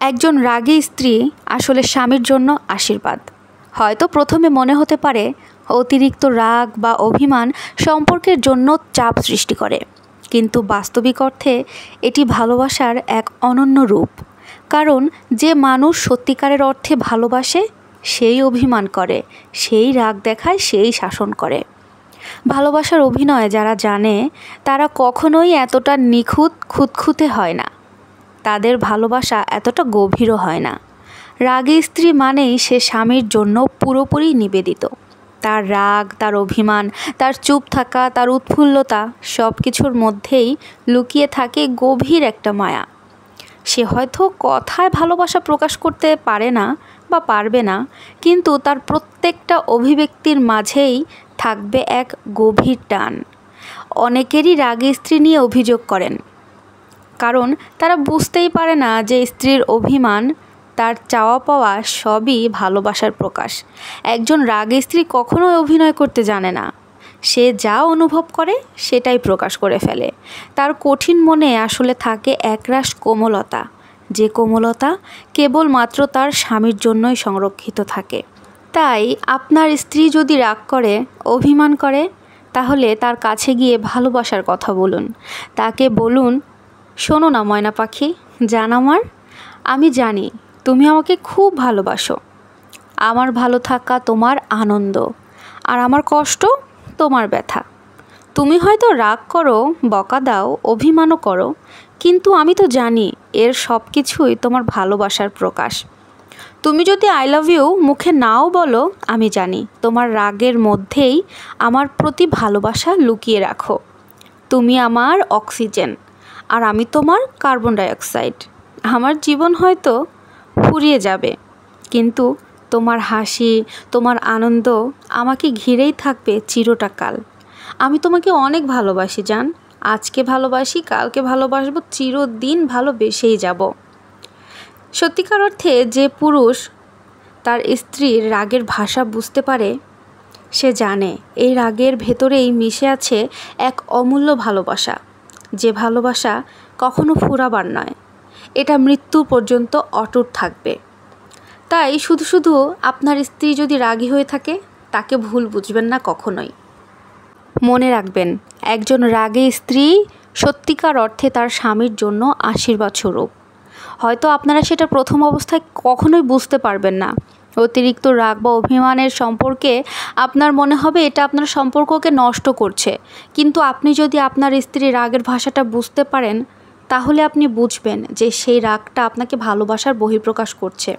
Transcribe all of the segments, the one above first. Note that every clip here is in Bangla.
একজন রাগী স্ত্রী আসলে স্বামীর জন্য আশীর্বাদ। হয়তো প্রথমে মনে হতে পারে অতিরিক্ত রাগ বা অভিমান সম্পর্কের জন্য চাপ সৃষ্টি করে, কিন্তু বাস্তবিক অর্থে এটি ভালোবাসার এক অনন্য রূপ। কারণ যে মানুষ সত্যিকারের অর্থে ভালোবাসে সেই অভিমান করে, সেই রাগ দেখায়, সেই শাসন করে। ভালোবাসার অভিনয় যারা জানে তারা কখনোই এতটা নিখুঁত খুঁতখুঁতে হয় না, তাদের ভালোবাসা এতটা গভীরও হয় না। রাগী স্ত্রী মানেই সে স্বামীর জন্য পুরোপুরি নিবেদিত। তার রাগ, তার অভিমান, তার চুপ থাকা, তার উৎফুল্লতা সব কিছুর মধ্যেই লুকিয়ে থাকে গভীর একটা মায়া। সে হয়তো কথায় ভালোবাসা প্রকাশ করতে পারে না বা পারবে না, কিন্তু তার প্রত্যেকটা অভিব্যক্তির মাঝেই থাকবে এক গভীর টান। অনেকেরই রাগী স্ত্রী নিয়ে অভিযোগ করেন, কারণ তারা বুঝতেই পারে না যে স্ত্রীর অভিমান, তার চাওয়া পাওয়া সবই ভালোবাসার প্রকাশ। একজন রাগী স্ত্রী কখনোই অভিনয় করতে জানে না। সে যা অনুভব করে সেটাই প্রকাশ করে ফেলে। তার কঠিন মনে আসলে থাকে একরাশ কোমলতা, যে কোমলতা কেবলমাত্র তার স্বামীর জন্যই সংরক্ষিত থাকে। তাই আপনার স্ত্রী যদি রাগ করে, অভিমান করে, তাহলে তার কাছে গিয়ে ভালোবাসার কথা বলুন। তাকে বলুন, শোনো না ময়না পাখি, জান আমার, আমি জানি তুমি আমাকে খুব ভালোবাসো। আমার ভালো থাকা তোমার আনন্দ, আর আমার কষ্ট তোমার ব্যথা। তুমি হয়তো রাগ করো, বকা দাও, অভিমানও করো, কিন্তু আমি তো জানি এর সব কিছুই তোমার ভালোবাসার প্রকাশ। তুমি যদি আই লাভ ইউ মুখে নাও বলো, আমি জানি তোমার রাগের মধ্যেই আমার প্রতি ভালোবাসা লুকিয়ে রাখো। তুমি আমার অক্সিজেন, আর আমি তোমার কার্বন ডাইঅক্সাইড। আমার জীবন হয়তো ফুরিয়ে যাবে, কিন্তু তোমার হাসি, তোমার আনন্দ আমাকে ঘিরেই থাকবে চিরটা কাল। আমি তোমাকে অনেক ভালোবাসি জান, আজকে ভালোবাসি, কালকে ভালোবাসবো, চিরদিন ভালোবেসেই যাব। সত্যিকার অর্থে যে পুরুষ তার স্ত্রীর রাগের ভাষা বুঝতে পারে, সে জানে এই রাগের ভেতরেই মিশে আছে এক অমূল্য ভালোবাসা, যে ভালোবাসা কখনো ফুরাবার নয়, এটা মৃত্যু পর্যন্ত অটুট থাকবে। তাই শুধু শুধু আপনার স্ত্রী যদি রাগী হয়ে থাকে, তাকে ভুল বুঝবেন না কখনোই। মনে রাখবেন, একজন রাগী স্ত্রী সত্যিকার অর্থে তার স্বামীর জন্য আশীর্বাদ স্বরূপ। হয়তো আপনারা সেটা প্রথম অবস্থায় কখনোই বুঝতে পারবেন না। অতিরিক্ত রাগ বা অভিমানের সম্পর্কে আপনার মনে হবে এটা আপনার সম্পর্ককে নষ্ট করছে, কিন্তু আপনি যদি আপনার স্ত্রীর রাগের ভাষাটা বুঝতে পারেন, তাহলে আপনি বুঝবেন যে সেই রাগটা আপনাকে ভালোবাসার বহিঃপ্রকাশ করছে।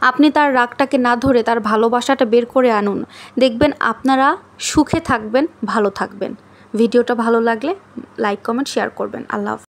আপনি তার রাগটাকে না ধরে তার ভালোবাসাটা বের করে আনুন, দেখবেন আপনারা সুখে থাকবেন, ভালো থাকবেন। ভিডিওটা ভালো লাগলে লাইক, কমেন্ট, শেয়ার করবেন। আল্লাহ হাফেজ।